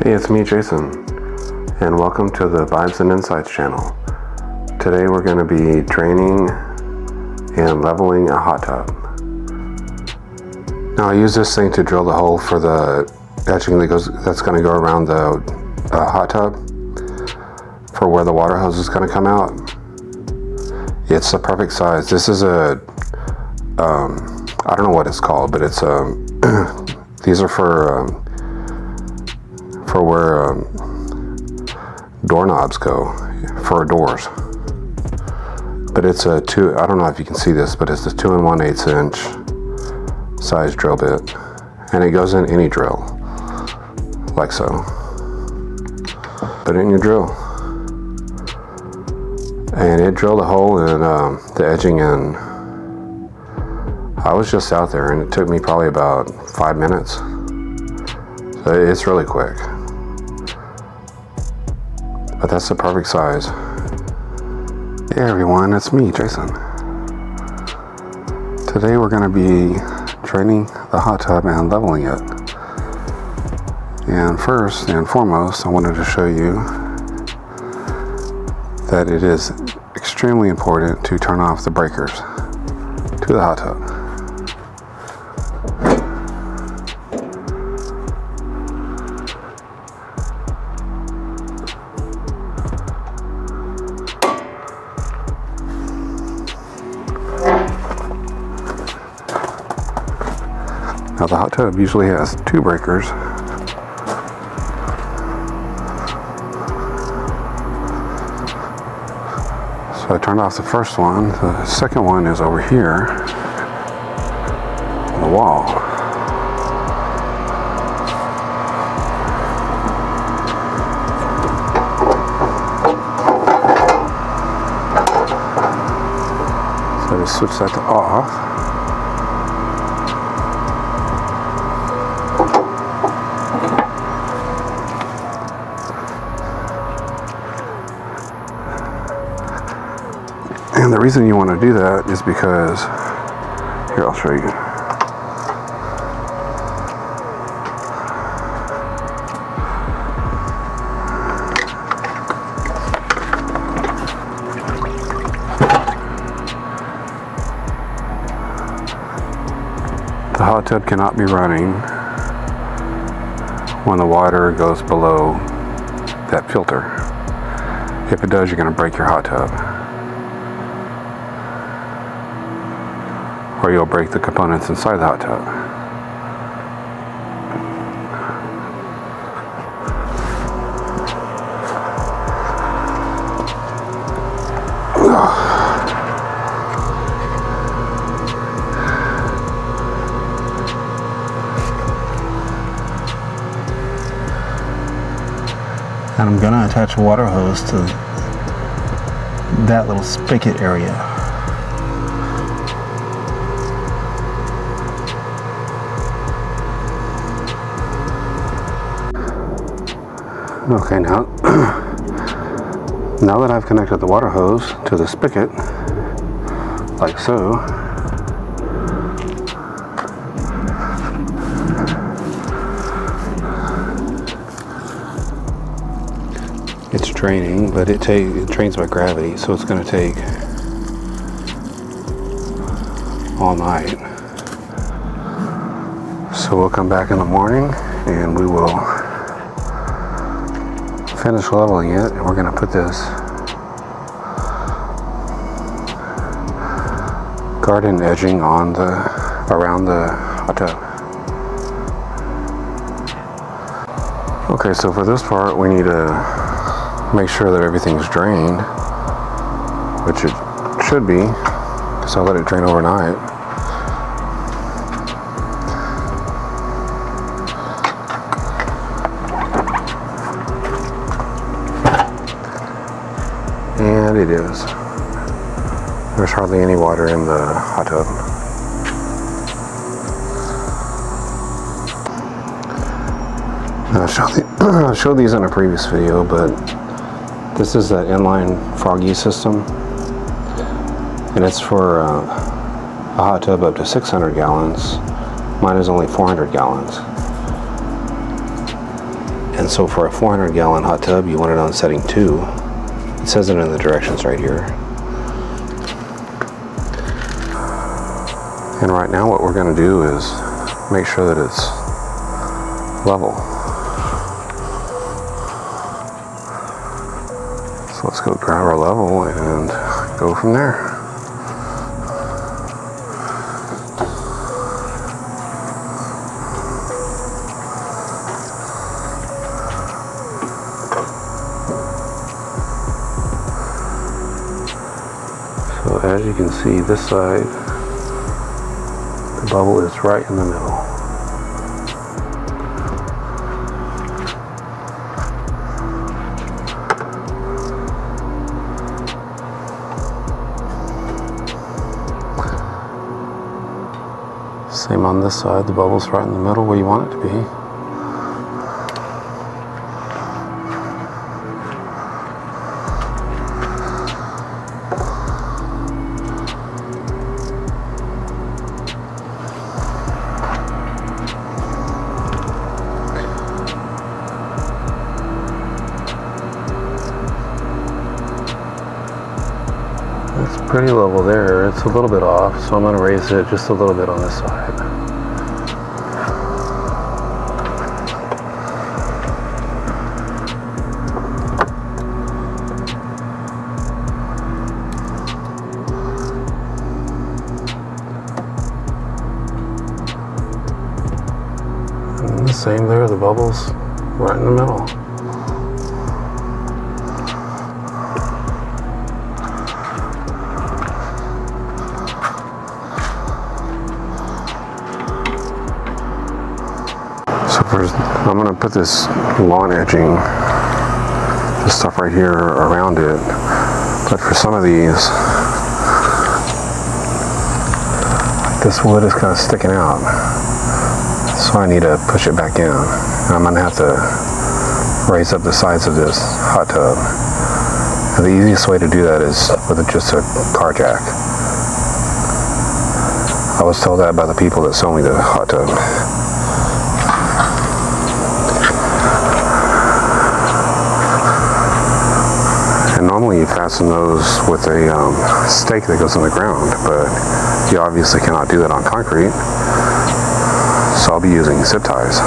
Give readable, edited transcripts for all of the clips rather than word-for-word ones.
Hey, it's me, Jason, and welcome to the Vibes and Insights channel. Today we're going to be draining and leveling a hot tub. Now I use this thing to drill the hole for the etching that's going to go around the hot tub for where the water hose is going to come out. It's the perfect size. This is I don't know what it's called, but it's these are for where doorknobs go for doors. But it's I don't know if you can see this, but it's a 2 1/8 inch size drill bit, and it goes in any drill, like so. Put it in your drill, and it drilled a hole in the edging in. I was just out there, and it took me probably about 5 minutes. So it's really quick. But that's the perfect size. Hey everyone, it's me, Jason. Today we're going to be draining the hot tub and leveling it. And first and foremost, I wanted to show you that it is extremely important to turn off the breakers to the hot tub. Now the hot tub usually has 2 breakers. So I turned off the first one. The second one is over here on the wall. So I just switch that to off. And the reason you want to do that is because, here, I'll show you. The hot tub cannot be running when the water goes below that filter. If it does, you're going to break your hot tub. Or you'll break the components inside the hot tub. And I'm gonna attach a water hose to that little spigot area. Okay, now that I've connected the water hose to the spigot, like so, it's draining, but it drains by gravity, so it's going to take all night. So we'll come back in the morning and we will finish leveling it, and we're going to put this garden edging on around the hot tub. Okay, so for this part we need to make sure that everything's drained, which it should be, because I'll let it drain overnight. And it is. There's hardly any water in the hot tub. I showed these in a previous video, but this is that inline froggy system, and it's for a hot tub up to 600 gallons. Mine is only 400 gallons. And so for a 400 gallon hot tub, you want it on setting 2. It says it in the directions right here. And right now what we're going to do is make sure that it's level. So let's go grab our level and go from there. So as you can see, this side, the bubble is right in the middle. Same on this side, the bubble's right in the middle where you want it to be. It's pretty level there. It's a little bit off, so I'm going to raise it just a little bit on this side. And the same there, the bubbles right in the middle. So first, I'm going to put this lawn edging, this stuff right here around it. But for some of these, this wood is kind of sticking out. So I need to push it back in. And I'm going to have to raise up the sides of this hot tub. And the easiest way to do that is with just a car jack. I was told that by the people that sold me the hot tub. And normally you fasten those with a stake that goes in the ground, but you obviously cannot do that on concrete. So I'll be using zip ties.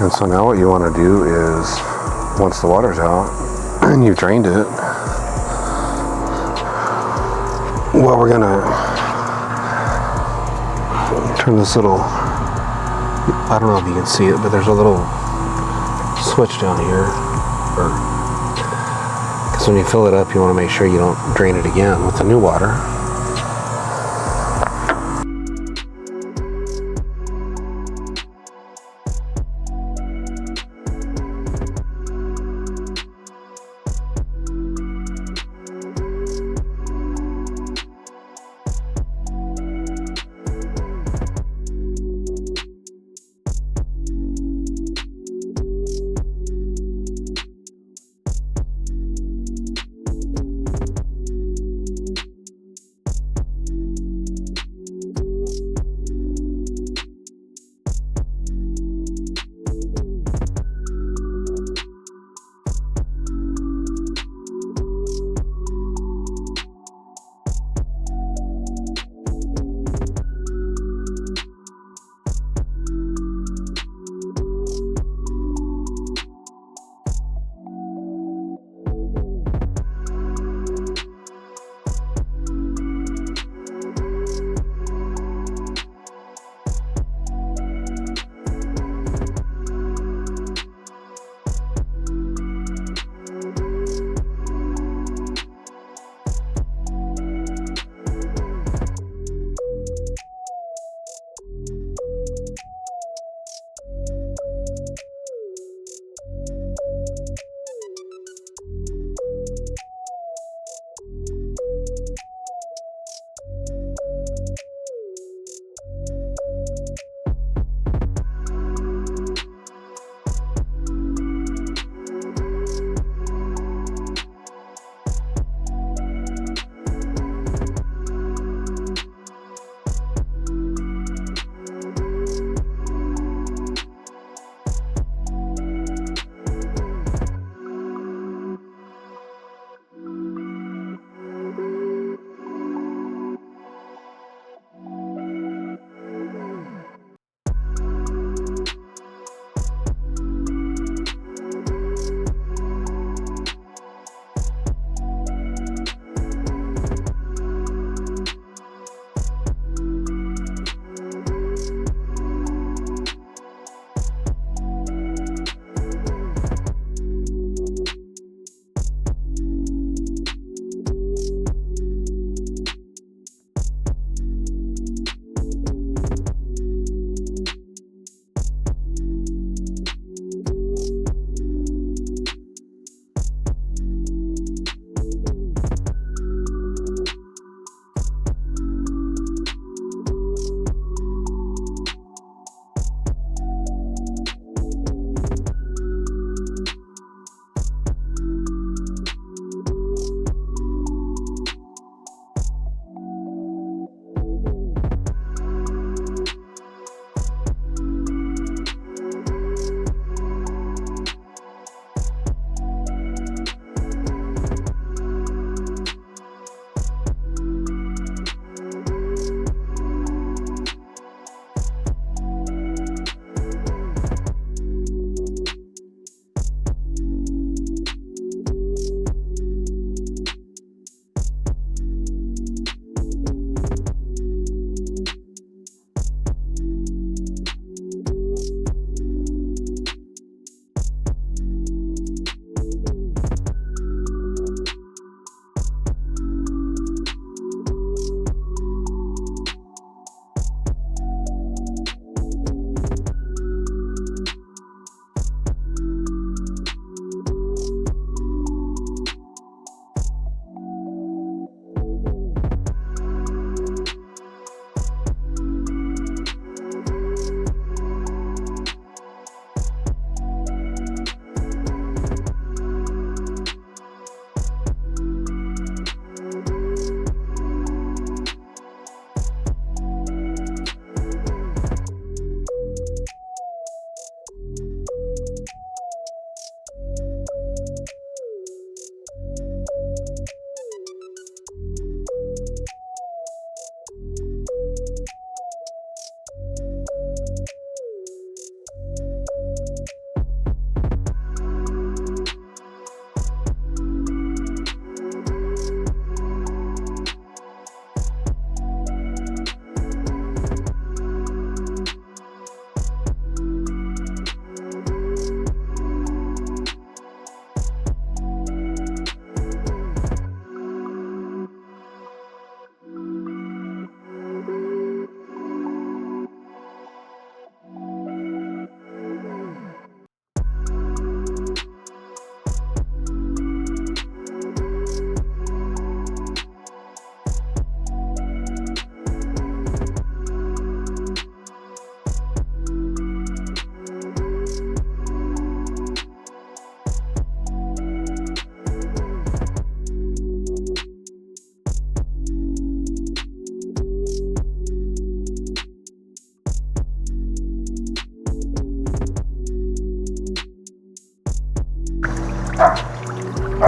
And so now what you want to do is, once the water's out and you've drained it, well, we're gonna turn this little, I don't know if you can see it, but there's a little switch down here, because when you fill it up, you want to make sure you don't drain it again with the new water.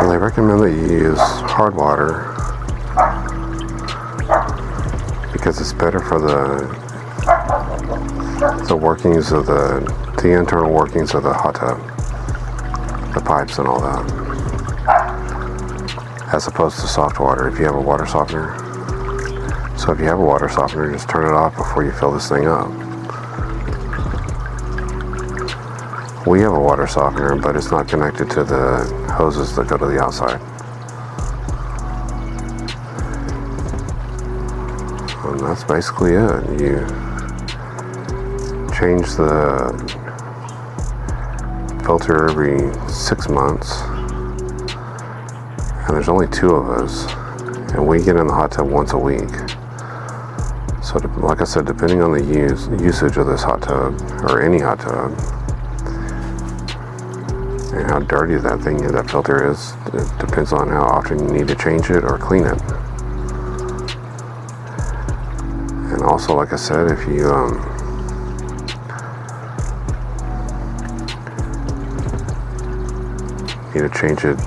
Well, they recommend that you use hard water because it's better for the workings of the internal workings of the hot tub, the pipes and all that, as opposed to soft water if you have a water softener. So if you have a water softener, just turn it off before you fill this thing up. We have a water softener, but it's not connected to the hoses that go to the outside. And that's basically it. You change the filter every 6 months, and there's only 2 of us, and we get in the hot tub once a week. So like I said, depending on the usage of this hot tub, or any hot tub, and how dirty that filter is, it depends on how often you need to change it or clean it. And also, like I said, if you need to change it,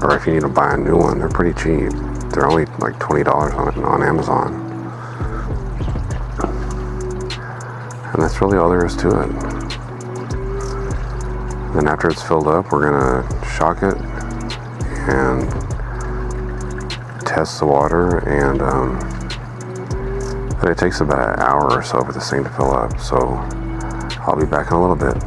or if you need to buy a new one, they're pretty cheap. They're only like $20 on Amazon. And that's really all there is to it. Then after it's filled up, we're gonna shock it and test the water, and but it takes about an hour or so for this thing to fill up. So I'll be back in a little bit.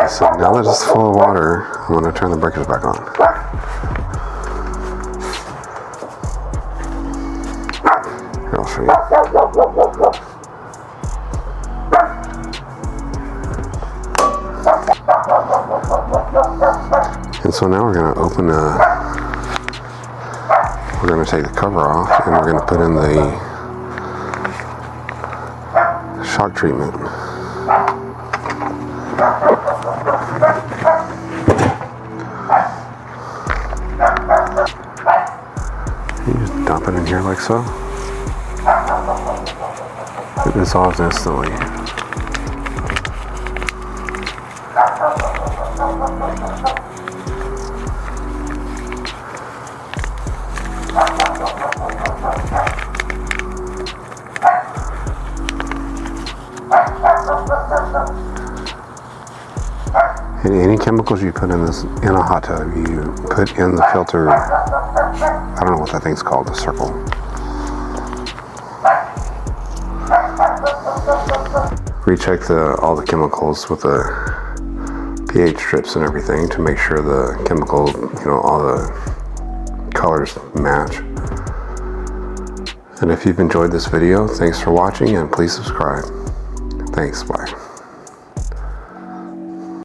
So now that it's full of water, I'm going to turn the breakers back on. Here, I'll show you. And so now we're going to we're going to take the cover off, and we're going to put in the shock treatment. You just dump it in here like so. It dissolves instantly. And any chemicals you put in a hot tub, you put in the filter. I don't know what that thing's called, the circle. Recheck all the chemicals with the pH strips and everything to make sure the chemical, all the colors match. And if you've enjoyed this video, thanks for watching, and please subscribe. Thanks, bye.